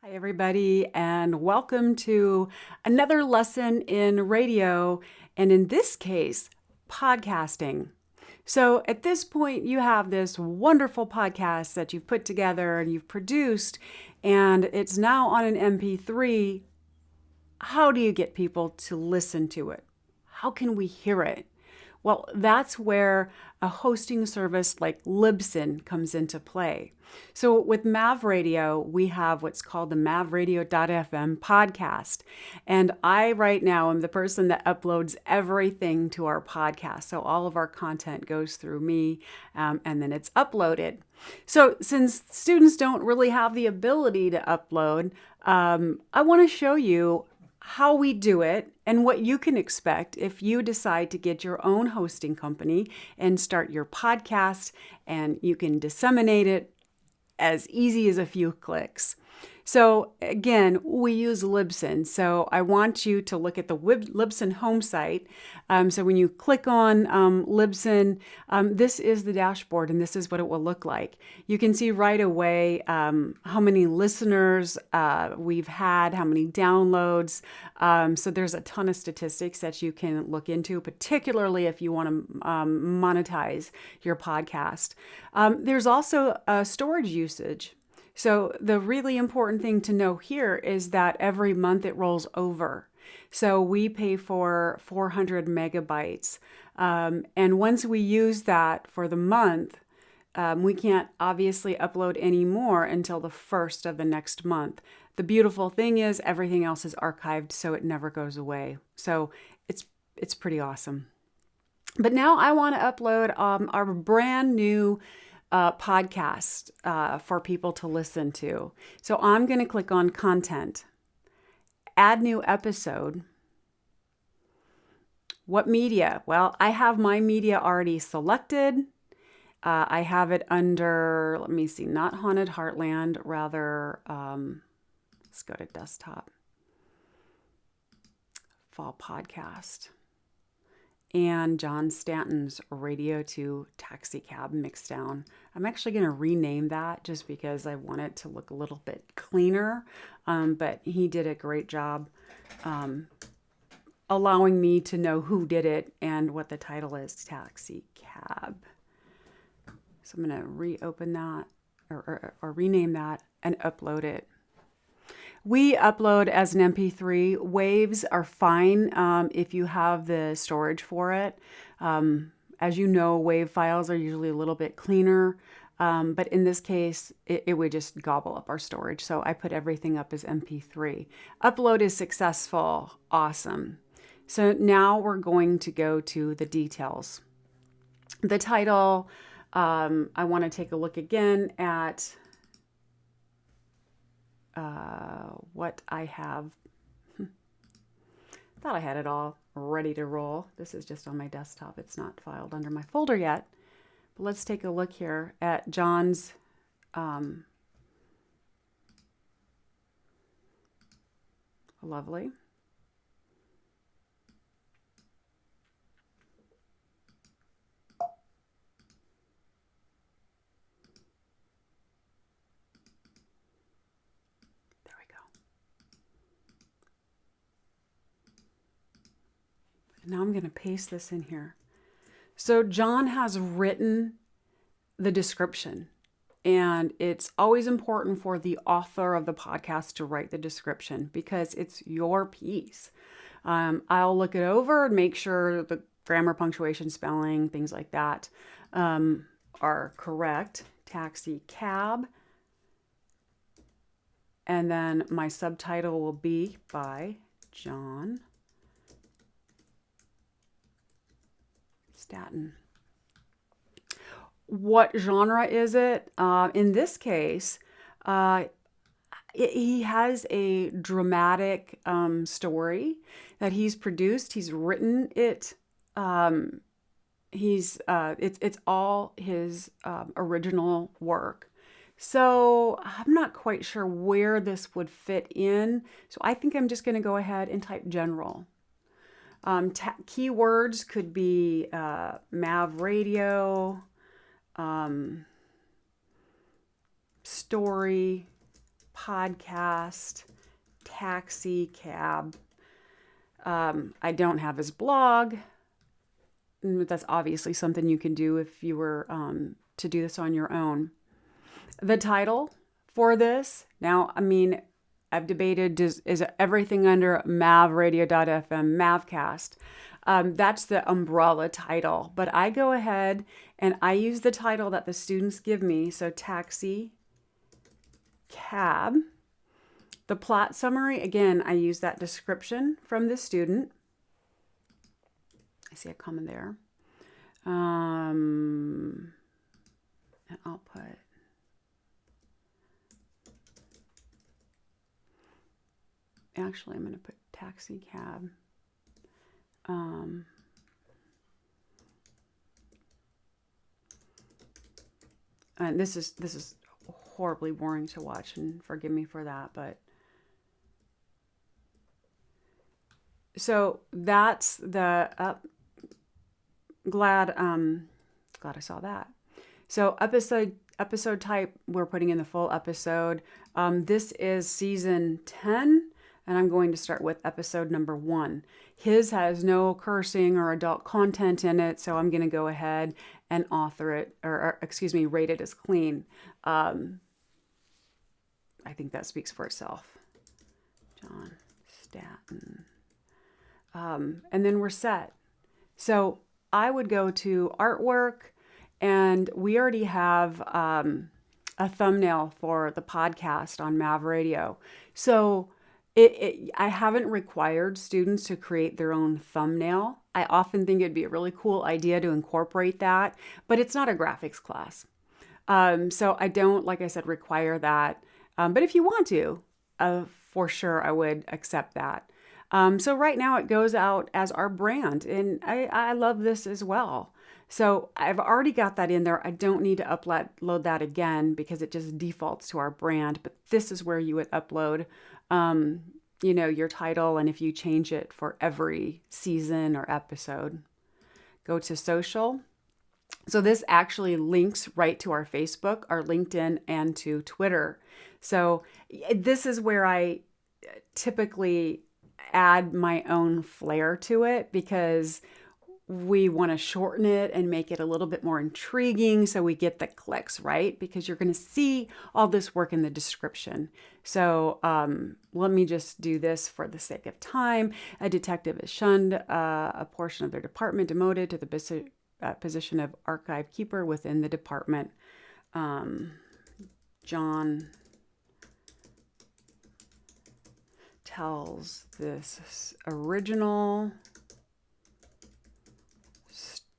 Hi, everybody, and welcome to another lesson in radio, and in this case, podcasting. So, at this point, you have this wonderful podcast that you've put together and you've produced, and it's now on an MP3. How do you get people to listen to it? How can we hear it? Well, that's where a hosting service like Libsyn comes into play. So with Mav Radio, we have what's called the mavradio.fm podcast. And I right now am the person that uploads everything to our podcast. So all of our content goes through me and then it's uploaded. So since students don't really have the ability to upload, I want to show you how we do it and what you can expect if you decide to get your own hosting company and start your podcast, and you can disseminate it as easy as a few clicks. So again, we use Libsyn. So I want you to look at the Libsyn home site. So when you click on Libsyn, this is the dashboard and this is what it will look like. You can see right away how many listeners we've had, how many downloads. So there's a ton of statistics that you can look into, particularly if you want to monetize your podcast. There's also storage usage. So the really important thing to know here is that every month it rolls over. So we pay for 400 megabytes. And once we use that for the month, we can't obviously upload any more until the first of the next month. The beautiful thing is everything else is archived, so it never goes away. So it's pretty awesome. But now I want to upload our brand new podcast for people to listen to. So I'm going to click on content, add new episode. What media? Well, I have my media already selected. I have it under, let me see, not Haunted Heartland, rather, let's go to desktop, fall podcast. And John Stanton's Radio to Taxi Cab Mixdown. I'm actually going to rename that just because I want it to look a little bit cleaner. But he did a great job allowing me to know who did it and what the title is, Taxi Cab. So I'm going to reopen that or rename that and upload it. We upload as an MP3. Waves are fine if you have the storage for it. As you know, wave files are usually a little bit cleaner, but in this case, it would just gobble up our storage. So I put everything up as MP3. Upload is successful. Awesome. So now we're going to go to the details. The title, I want to take a look again at what I have. Thought I had it all ready to roll. This is just on my desktop. It's not filed under my folder yet. But let's take a look here at John's lovely. Now I'm going to paste this in here. So John has written the description, and it's always important for the author of the podcast to write the description because it's your piece. I'll look it over and make sure the grammar, punctuation, spelling, things like that are correct. Taxi cab. And then my subtitle will be by John Stanton. What genre is it? In this case, he has a dramatic story that he's produced. He's written it. It's all his original work. So I'm not quite sure where this would fit in. So I think I'm just going to go ahead and type general. Keywords could be Mav Radio, story, podcast, taxi cab. I don't have his blog. That's obviously something you can do if you were to do this on your own. The title for this, now, I mean, I've debated, is everything under mavradio.fm, Mavcast? That's the umbrella title, but I go ahead and I use the title that the students give me. So taxi, cab. The plot summary, again, I use that description from the student. I see a comment there. And I'll put actually, I'm going to put taxi cab. And this is horribly boring to watch, and forgive me for that, but so that's the glad I saw that. So episode type, we're putting in the full episode. This is season 10, and I'm going to start with episode number 1. His has no cursing or adult content in it, so I'm going to go ahead and author it, rate it as clean. I think that speaks for itself. John Staton. And then we're set. So I would go to artwork, and we already have a thumbnail for the podcast on Mav Radio. So I haven't required students to create their own thumbnail. I often think it'd be a really cool idea to incorporate that, but it's not a graphics class. So I don't, like I said, require that. But if you want to, for sure, I would accept that. So right now it goes out as our brand, and I love this as well. So I've already got that in there. I don't need to upload that again because it just defaults to our brand. But this is where you would upload, your title, and if you change it for every season or episode. Go to social. So this actually links right to our Facebook, our LinkedIn, and to Twitter. So this is where I typically add my own flair to it, because we want to shorten it and make it a little bit more intriguing so we get the clicks, right? Because you're going to see all this work in the description. So let me just do this for the sake of time. A detective is shunned, a portion of their department demoted to the position of archive keeper within the department. John tells this original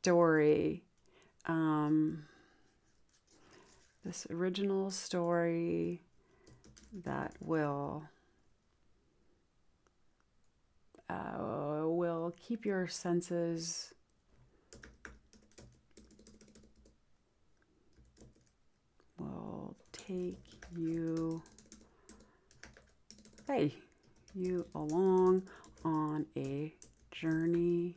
story, that will keep your senses will take you along on a journey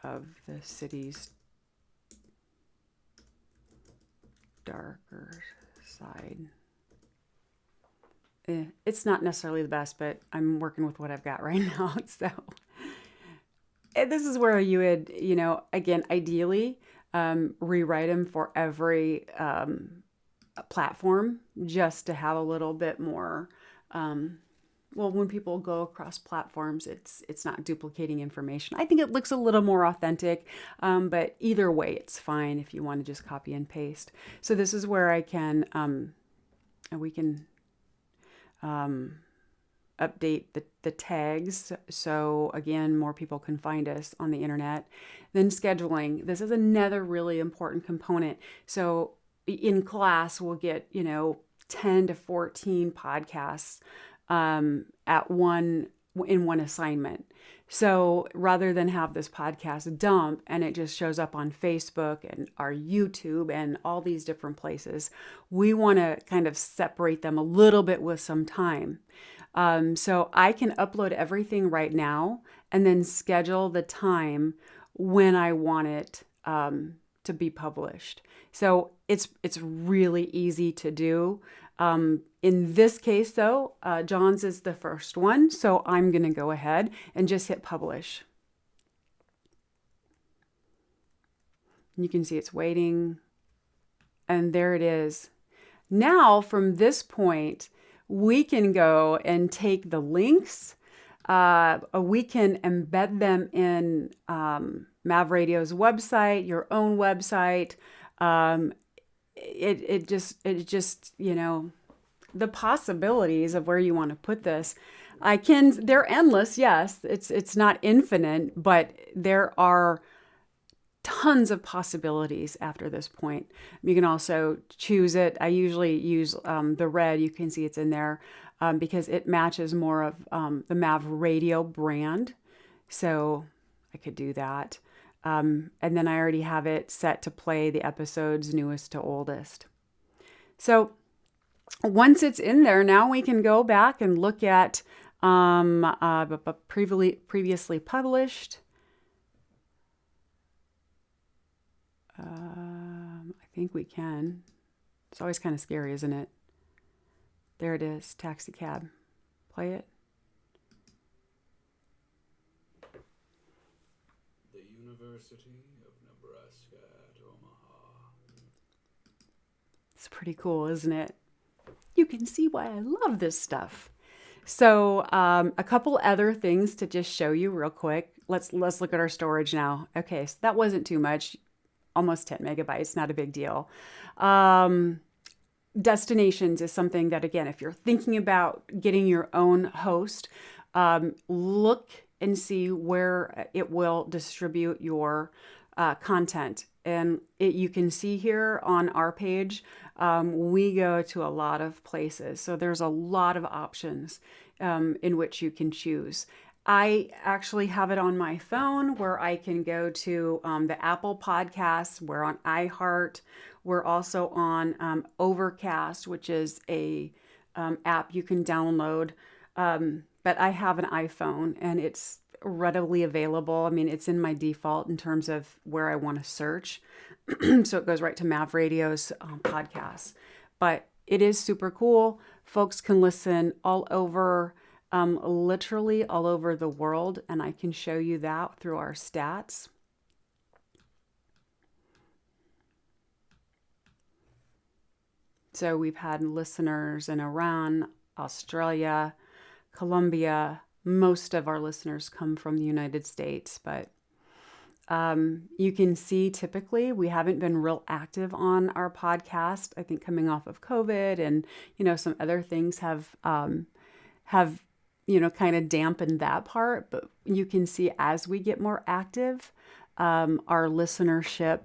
of the city's darker side. It's not necessarily the best, but I'm working with what I've got right now. So this is where you would, again, ideally rewrite them for every platform, just to have a little bit more. When people go across platforms, it's not duplicating information. I think it looks a little more authentic, but either way, it's fine if you want to just copy and paste. So this is where I can, we can update the tags. So again, more people can find us on the internet. Then scheduling. This is another really important component. So in class, we'll get, 10 to 14 podcasts in one assignment. So rather than have this podcast dump and it just shows up on Facebook and our YouTube and all these different places, we want to kind of separate them a little bit with some time. So I can upload everything right now and then schedule the time when I want it to be published. So it's really easy to do. In this case, though, John's is the first one, so I'm going to go ahead and just hit publish. You can see it's waiting, and there it is. Now, from this point, we can go and take the links. We can embed them in Mav Radio's website, your own website. It just, you know, the possibilities of where you want to put this. They're endless. Yes, it's not infinite, but there are tons of possibilities after this point. You can also choose it. I usually use the red. You can see it's in there because it matches more of the Mav Radio brand. So I could do that. And then I already have it set to play the episodes newest to oldest. So once it's in there, now we can go back and look at previously published. I think we can. It's always kind of scary, isn't it? There it is, Taxi Cab. Play it. The University of Nebraska at Omaha. It's pretty cool, isn't it? You can see why I love this stuff. So a couple other things to just show you real quick. Let's look at our storage now. Okay, so that wasn't too much. Almost 10 megabytes, not a big deal. Destinations is something that, again, if you're thinking about getting your own host, look and see where it will distribute your content. And you can see here on our page, we go to a lot of places. So there's a lot of options in which you can choose. I actually have it on my phone where I can go to the Apple Podcasts. We're on iHeart. We're also on Overcast, which is a app you can download. But I have an iPhone and it's readily available. I mean, it's in my default in terms of where I want to search. So it goes right to Mav Radio's podcast. But it is super cool. Folks can listen all over, literally all over the world. And I can show you that through our stats. So we've had listeners in Iran, Australia, Colombia. Most of our listeners come from the United States, but you can see typically we haven't been real active on our podcast. I think coming off of COVID and, some other things have kind of dampened that part. But you can see as we get more active, our listenership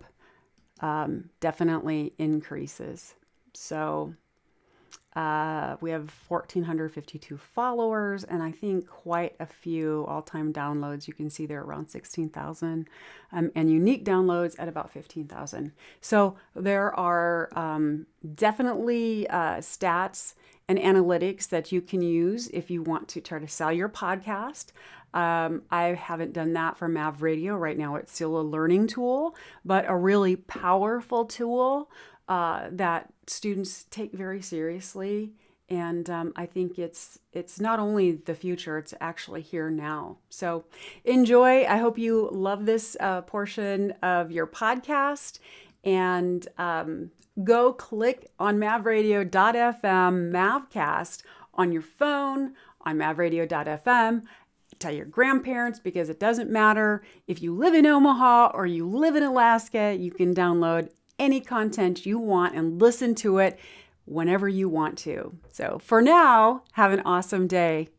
definitely increases. So we have 1,452 followers, and I think quite a few all-time downloads. You can see they're around 16,000, and unique downloads at about 15,000. So there are definitely stats and analytics that you can use if you want to try to sell your podcast. I haven't done that for Mav Radio right now. It's still a learning tool, but a really powerful tool that students take very seriously. And I think it's not only the future, it's actually here now. So enjoy. I hope you love this portion of your podcast. And go click on mavradio.fm, Mavcast on your phone, on mavradio.fm. Tell your grandparents, because it doesn't matter. If you live in Omaha or you live in Alaska, you can download any content you want and listen to it whenever you want to. So for now, have an awesome day.